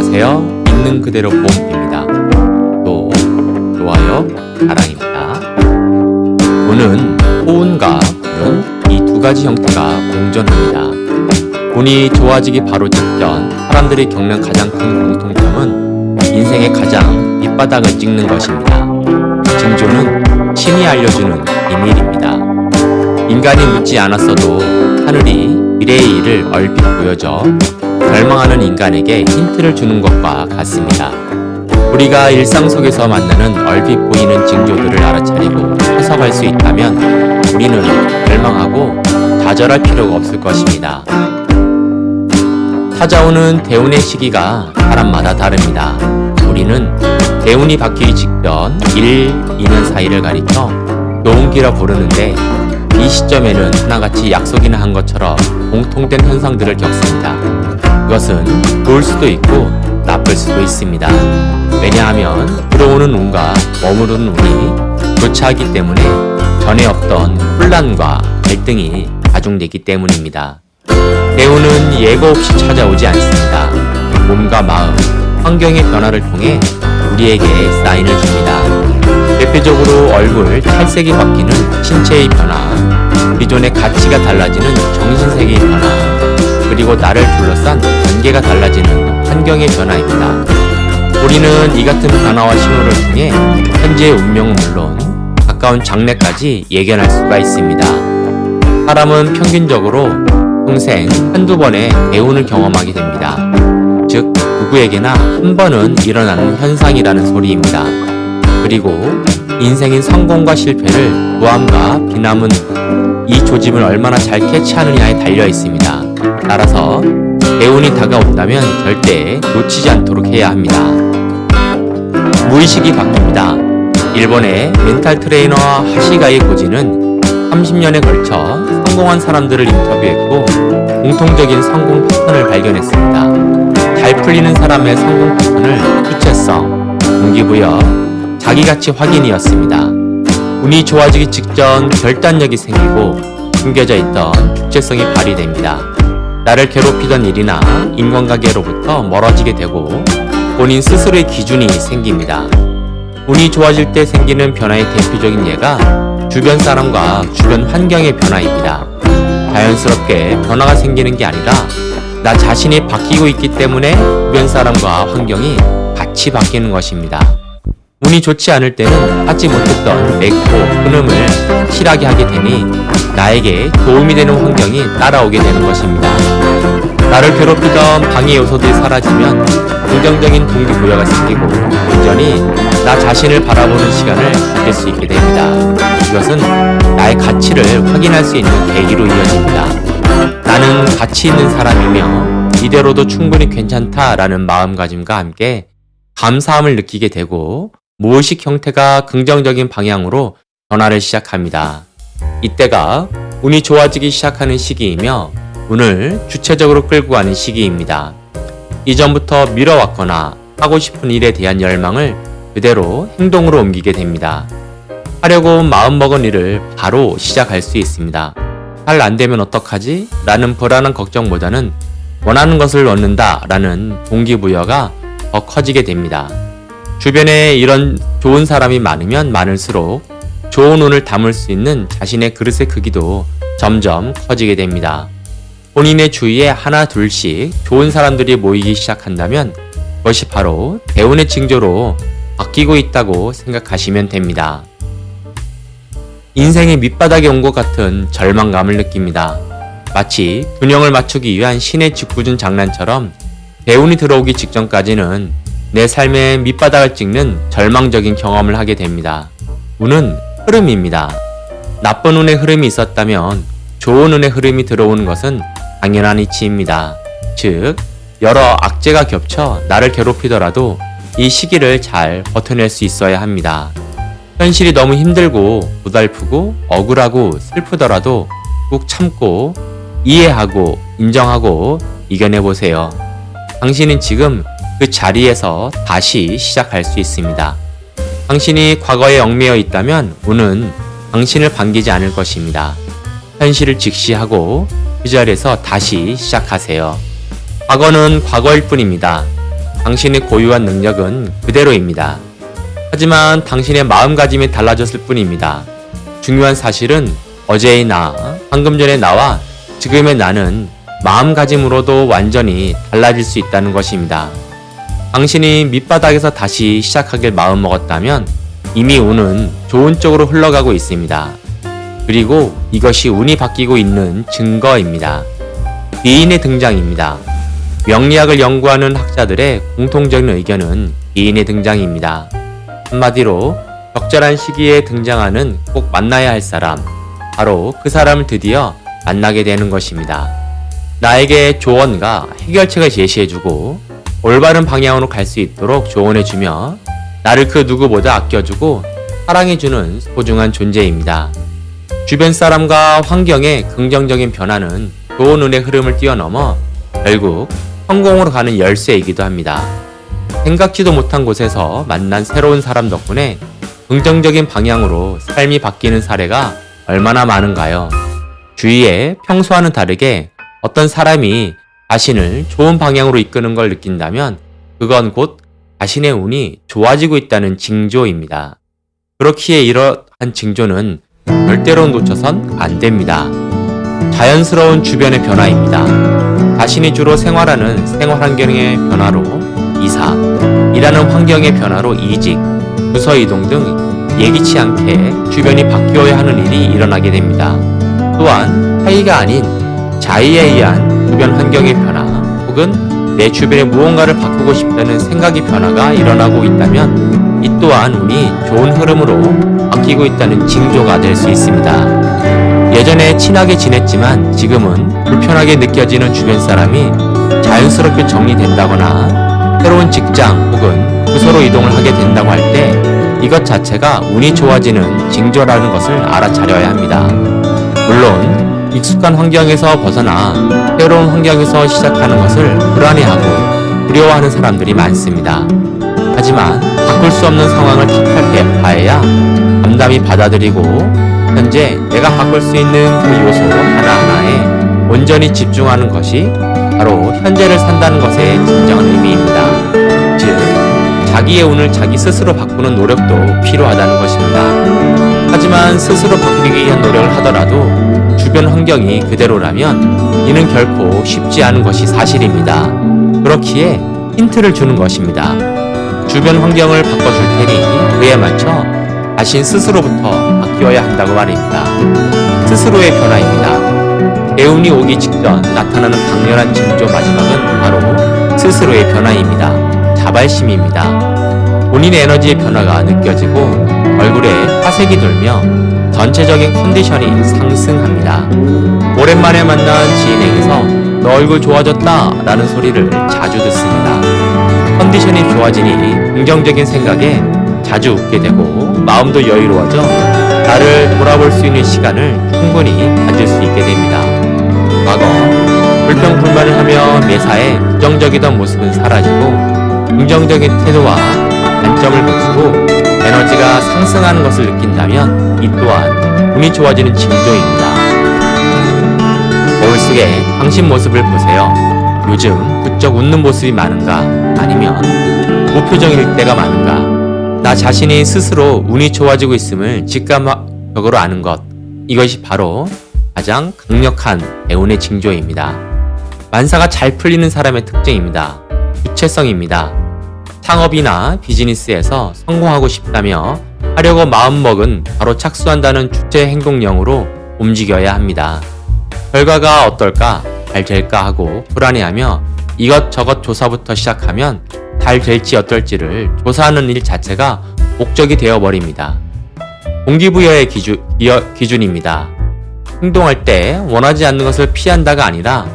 안녕하세요. 있는 그대로 보험입니다. 또 좋아요, 사랑입니다. 운은 호운과 불운 이 두 가지 형태가 공존합니다. 운이 좋아지기 바로 직전 사람들이 겪는 가장 큰 공통점은 인생의 가장 밑바닥을 찍는 것입니다. 징조는 신이 알려주는 비밀입니다. 인간이 묻지 않았어도 하늘이 미래의 일을 얼핏 보여줘 절망하는 인간에게 힌트를 주는 것과 같습니다. 우리가 일상 속에서 만나는 얼핏 보이는 징조들을 알아차리고 해석할 수 있다면 우리는 절망하고 좌절할 필요가 없을 것입니다. 찾아오는 대운의 시기가 사람마다 다릅니다. 우리는 대운이 바뀌기 직전 1, 2년 사이를 가리켜 노운기라 부르는데 이 시점에는 하나같이 약속이나 한 것처럼 공통된 현상들을 겪습니다. 그것은 좋을 수도 있고 나쁠 수도 있습니다. 왜냐하면 들어오는 운과 머무르는 운이 교차하기 때문에 전에 없던 혼란과 갈등이 가중되기 때문입니다. 대운은 예고 없이 찾아오지 않습니다. 몸과 마음, 환경의 변화를 통해 우리에게 사인을 줍니다. 대표적으로 얼굴 탈색이 바뀌는 신체의 변화, 기존의 가치가 달라지는 정신세계의 변화, 그리고 나를 둘러싼 관계가 달라지는 환경의 변화입니다. 우리는 이 같은 변화와 신호를 통해 현재의 운명은 물론 가까운 장래까지 예견할 수가 있습니다. 사람은 평균적으로 평생 한두 번의 대운을 경험하게 됩니다. 즉, 누구에게나 한 번은 일어나는 현상이라는 소리입니다. 그리고 인생인 성공과 실패를 부함과 비남은 이 조짐을 얼마나 잘 캐치하느냐에 달려 있습니다. 따라서 대운이 다가온다면 절대 놓치지 않도록 해야 합니다. 무의식이 바뀝니다. 일본의 멘탈 트레이너 하시가이 고지는 30년에 걸쳐 성공한 사람들을 인터뷰했고 공통적인 성공 패턴을 발견했습니다. 잘 풀리는 사람의 성공 패턴을 주체성, 동기부여, 자기가치 확인이었습니다. 운이 좋아지기 직전 결단력이 생기고 숨겨져 있던 주체성이 발휘됩니다. 나를 괴롭히던 일이나 인간관계로부터 멀어지게 되고 본인 스스로의 기준이 생깁니다. 운이 좋아질 때 생기는 변화의 대표적인 예가 주변 사람과 주변 환경의 변화입니다. 자연스럽게 변화가 생기는 게 아니라 나 자신이 바뀌고 있기 때문에 주변 사람과 환경이 같이 바뀌는 것입니다. 운이 좋지 않을 때는 하지 못했던 맥고 흐름을 실하게 하게 되니 나에게 도움이 되는 환경이 따라오게 되는 것입니다. 나를 괴롭히던 방해 요소들이 사라지면 긍정적인 동기부여가 생기고 온전히 나 자신을 바라보는 시간을 가질 수 있게 됩니다. 이것은 나의 가치를 확인할 수 있는 계기로 이어집니다. 나는 가치 있는 사람이며 이대로도 충분히 괜찮다라는 마음가짐과 함께 감사함을 느끼게 되고 무의식 형태가 긍정적인 방향으로 변화를 시작합니다. 이때가 운이 좋아지기 시작하는 시기이며 운을 주체적으로 끌고 가는 시기입니다. 이전부터 미뤄왔거나 하고 싶은 일에 대한 열망을 그대로 행동으로 옮기게 됩니다. 하려고 마음먹은 일을 바로 시작할 수 있습니다. 잘 안되면 어떡하지? 라는 불안한 걱정보다는 원하는 것을 얻는다 라는 동기부여가 더 커지게 됩니다. 주변에 이런 좋은 사람이 많으면 많을수록 좋은 운을 담을 수 있는 자신의 그릇의 크기도 점점 커지게 됩니다. 본인의 주위에 하나 둘씩 좋은 사람들이 모이기 시작한다면 그것이 바로 대운의 징조로 바뀌고 있다고 생각하시면 됩니다. 인생의 밑바닥에 온 것 같은 절망감을 느낍니다. 마치 균형을 맞추기 위한 신의 짓궂은 장난처럼 대운이 들어오기 직전까지는 내 삶의 밑바닥을 찍는 절망적인 경험을 하게 됩니다. 운은 흐름입니다. 나쁜 운의 흐름이 있었다면 좋은 운의 흐름이 들어오는 것은 당연한 이치입니다. 즉, 여러 악재가 겹쳐 나를 괴롭히더라도 이 시기를 잘 버텨낼 수 있어야 합니다. 현실이 너무 힘들고 고달프고 억울하고 슬프더라도 꾹 참고 이해하고 인정하고 이겨내보세요. 당신은 지금 그 자리에서 다시 시작할 수 있습니다. 당신이 과거에 얽매여 있다면 운은 당신을 반기지 않을 것입니다. 현실을 직시하고 그 자리에서 다시 시작하세요. 과거는 과거일 뿐입니다. 당신이 고유한 능력은 그대로입니다. 하지만 당신의 마음가짐이 달라졌을 뿐입니다. 중요한 사실은 어제의 나, 방금 전의 나와 지금의 나는 마음가짐으로도 완전히 달라질 수 있다는 것입니다. 당신이 밑바닥에서 다시 시작하길 마음먹었다면 이미 운은 좋은 쪽으로 흘러가고 있습니다. 그리고 이것이 운이 바뀌고 있는 증거입니다. 기인의 등장입니다. 명리학을 연구하는 학자들의 공통적인 의견은 기인의 등장입니다. 한마디로 적절한 시기에 등장하는 꼭 만나야 할 사람, 바로 그 사람을 드디어 만나게 되는 것입니다. 나에게 조언과 해결책을 제시해주고 올바른 방향으로 갈 수 있도록 조언해주며 나를 그 누구보다 아껴주고 사랑해주는 소중한 존재입니다. 주변 사람과 환경의 긍정적인 변화는 좋은 운의 흐름을 뛰어넘어 결국 성공으로 가는 열쇠이기도 합니다. 생각지도 못한 곳에서 만난 새로운 사람 덕분에 긍정적인 방향으로 삶이 바뀌는 사례가 얼마나 많은가요? 주위에 평소와는 다르게 어떤 사람이 자신을 좋은 방향으로 이끄는 걸 느낀다면 그건 곧 자신의 운이 좋아지고 있다는 징조입니다. 그렇기에 이러한 징조는 절대로 놓쳐선 안 됩니다. 자연스러운 주변의 변화입니다. 자신이 주로 생활하는 생활 환경의 변화로 이사, 일하는 환경의 변화로 이직, 부서 이동 등 예기치 않게 주변이 바뀌어야 하는 일이 일어나게 됩니다. 또한 타의가 아닌 자의에 의한 주변 환경의 변화 혹은 내 주변에 무언가를 바꾸고 싶다는 생각의 변화가 일어나고 있다면 이 또한 운이 좋은 흐름으로 바뀌고 있다는 징조가 될 수 있습니다. 예전에 친하게 지냈지만 지금은 불편하게 느껴지는 주변 사람이 자연스럽게 정리된다거나 새로운 직장 혹은 부서로 이동을 하게 된다고 할 때 이것 자체가 운이 좋아지는 징조라는 것을 알아차려야 합니다. 물론 익숙한 환경에서 벗어나 새로운 환경에서 시작하는 것을 불안해하고 두려워하는 사람들이 많습니다. 하지만 바꿀 수 없는 상황을 택할 바에야 담담히 받아들이고 현재 내가 바꿀 수 있는 그 요소 하나하나에 온전히 집중하는 것이 바로 현재를 산다는 것의 진정한 의미입니다. 즉, 자기의 운을 자기 스스로 바꾸는 노력도 필요하다는 것입니다. 하지만 스스로 바뀌기 위한 노력을 하더라도 주변 환경이 그대로라면 이는 결코 쉽지 않은 것이 사실입니다. 그렇기에 힌트를 주는 것입니다. 주변 환경을 바꿔줄 테니 그에 맞춰 자신 스스로부터 바뀌어야 한다고 말입니다. 스스로의 변화입니다. 대운이 오기 직전 나타나는 강렬한 징조 마지막은 바로 스스로의 변화입니다. 자발심입니다. 본인의 에너지의 변화가 느껴지고 얼굴에 화색이 돌며 전체적인 컨디션이 상승합니다. 오랜만에 만난 지인에게서 너 얼굴 좋아졌다 라는 소리를 자주 듣습니다. 컨디션이 좋아지니 긍정적인 생각에 자주 웃게 되고 마음도 여유로워져 나를 돌아볼 수 있는 시간을 충분히 가질 수 있게 됩니다. 과거 불평불만을 하며 매사에 부정적이던 모습은 사라지고 긍정적인 태도와 관점을 갖추고 에너지가 상승하는 것을 느낀다면 이 또한 운이 좋아지는 징조입니다. 거울 속에 당신 모습을 보세요. 요즘 부쩍 웃는 모습이 많은가? 아니면 무표정일 때가 많은가? 나 자신이 스스로 운이 좋아지고 있음을 직감적으로 아는 것, 이것이 바로 가장 강력한 대운의 징조입니다. 만사가 잘 풀리는 사람의 특징입니다. 주체성입니다. 창업이나 비즈니스에서 성공하고 싶다며 하려고 마음먹은 바로 착수한다는 주체 행동령으로 움직여야 합니다. 결과가 어떨까? 잘 될까 하고 불안해하며 이것저것 조사부터 시작하면 잘 될지 어떨지를 조사하는 일 자체가 목적이 되어버립니다. 동기부여의 기준입니다. 행동할 때 원하지 않는 것을 피한다가 아니라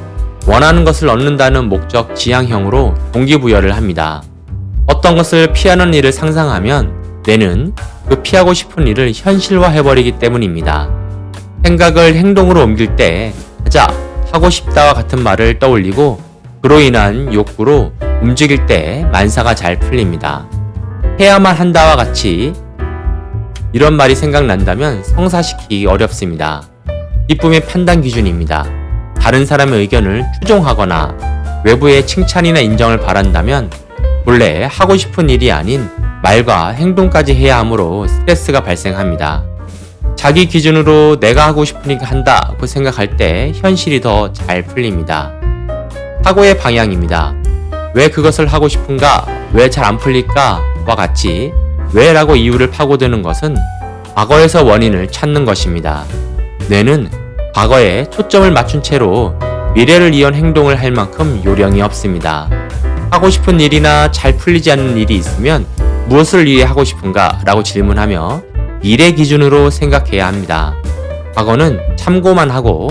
원하는 것을 얻는다는 목적 지향형으로 동기부여를 합니다. 어떤 것을 피하는 일을 상상하면 뇌는 그 피하고 싶은 일을 현실화해버리기 때문입니다. 생각을 행동으로 옮길 때 하자, 하고 싶다와 같은 말을 떠올리고 그로 인한 욕구로 움직일 때 만사가 잘 풀립니다. 해야만 한다와 같이 이런 말이 생각난다면 성사시키기 어렵습니다. 기쁨의 판단 기준입니다. 다른 사람의 의견을 추종하거나 외부의 칭찬이나 인정을 바란다면 본래 하고 싶은 일이 아닌 말과 행동까지 해야 하므로 스트레스가 발생합니다. 자기 기준으로 내가 하고 싶으니까 한다고 생각할 때 현실이 더 잘 풀립니다. 사고의 방향입니다. 왜 그것을 하고 싶은가? 왜 잘 안 풀릴까? 와 같이 왜라고 이유를 파고드는 것은 과거에서 원인을 찾는 것입니다. 뇌는 과거에 초점을 맞춘 채로 미래를 위한 행동을 할 만큼 요령이 없습니다. 하고 싶은 일이나 잘 풀리지 않는 일이 있으면 무엇을 위해 하고 싶은가? 라고 질문하며 미래 기준으로 생각해야 합니다. 과거는 참고만 하고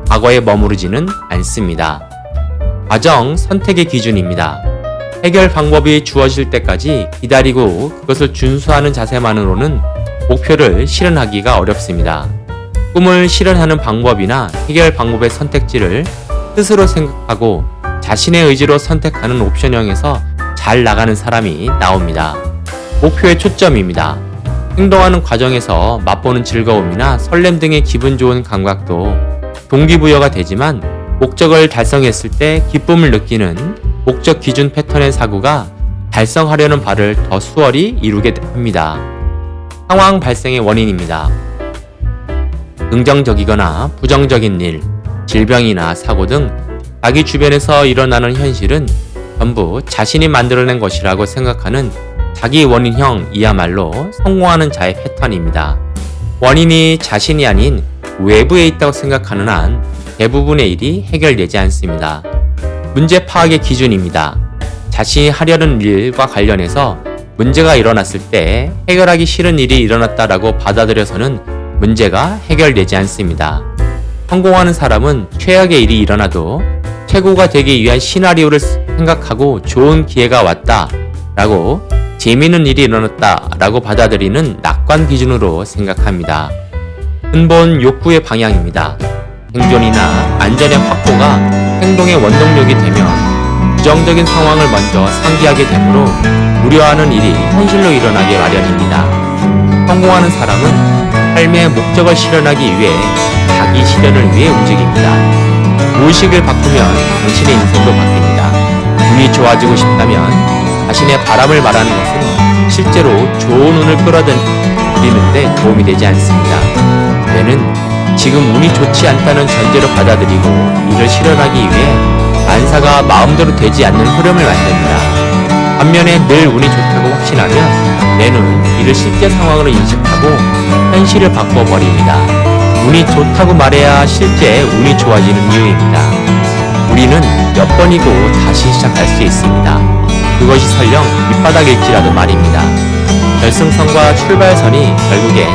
과거에 머무르지는 않습니다. 과정 선택의 기준입니다. 해결 방법이 주어질 때까지 기다리고 그것을 준수하는 자세만으로는 목표를 실현하기가 어렵습니다. 꿈을 실현하는 방법이나 해결 방법의 선택지를 스스로 생각하고 자신의 의지로 선택하는 옵션형에서 잘 나가는 사람이 나옵니다. 목표의 초점입니다. 행동하는 과정에서 맛보는 즐거움이나 설렘 등의 기분 좋은 감각도 동기부여가 되지만 목적을 달성했을 때 기쁨을 느끼는 목적 기준 패턴의 사고가 달성하려는 바를 더 수월히 이루게 합니다. 상황 발생의 원인입니다. 긍정적이거나 부정적인 일, 질병이나 사고 등 자기 주변에서 일어나는 현실은 전부 자신이 만들어낸 것이라고 생각하는 자기 원인형이야말로 성공하는 자의 패턴입니다. 원인이 자신이 아닌 외부에 있다고 생각하는 한 대부분의 일이 해결되지 않습니다. 문제 파악의 기준입니다. 자신이 하려는 일과 관련해서 문제가 일어났을 때 해결하기 싫은 일이 일어났다라고 받아들여서는 문제가 해결되지 않습니다. 성공하는 사람은 최악의 일이 일어나도 최고가 되기 위한 시나리오를 생각하고 좋은 기회가 왔다 라고 재미있는 일이 일어났다 라고 받아들이는 낙관 기준으로 생각합니다. 근본 욕구의 방향입니다. 생존이나 안전의 확보가 행동의 원동력이 되면 부정적인 상황을 먼저 상기하게 되므로 우려하는 일이 현실로 일어나게 마련입니다. 성공하는 사람은 삶의 목적을 실현하기 위해 자기 실현을 위해 움직입니다. 무의식을 바꾸면 당신의 인생도 바뀝니다. 운이 좋아지고 싶다면 자신의 바람을 말하는 것은 실제로 좋은 운을 끌어들이는데 도움이 되지 않습니다. 뇌는 지금 운이 좋지 않다는 전제로 받아들이고 이를 실현하기 위해 만사가 마음대로 되지 않는 흐름을 만듭니다. 반면에 늘 운이 좋다고 확신하면 뇌는 이를 실제 상황으로 인식하고 현실을 바꿔버립니다. 운이 좋다고 말해야 실제 운이 좋아지는 이유입니다. 우리는 몇 번이고 다시 시작할 수 있습니다. 그것이 설령 밑바닥일지라도 말입니다. 결승선과 출발선이 결국엔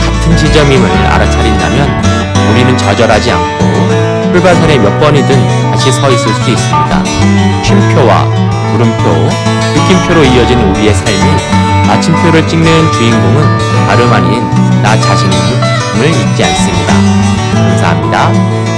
같은 지점임을 알아차린다면 우리는 좌절하지 않고 출발선에 몇 번이든 다시 서 있을 수 있습니다. 쉼표와 물음표, 느낌표로 이어진 우리의 삶이 마침표를 찍는 주인공은 다름 아닌 나 자신임을 잊지 않습니다. 감사합니다.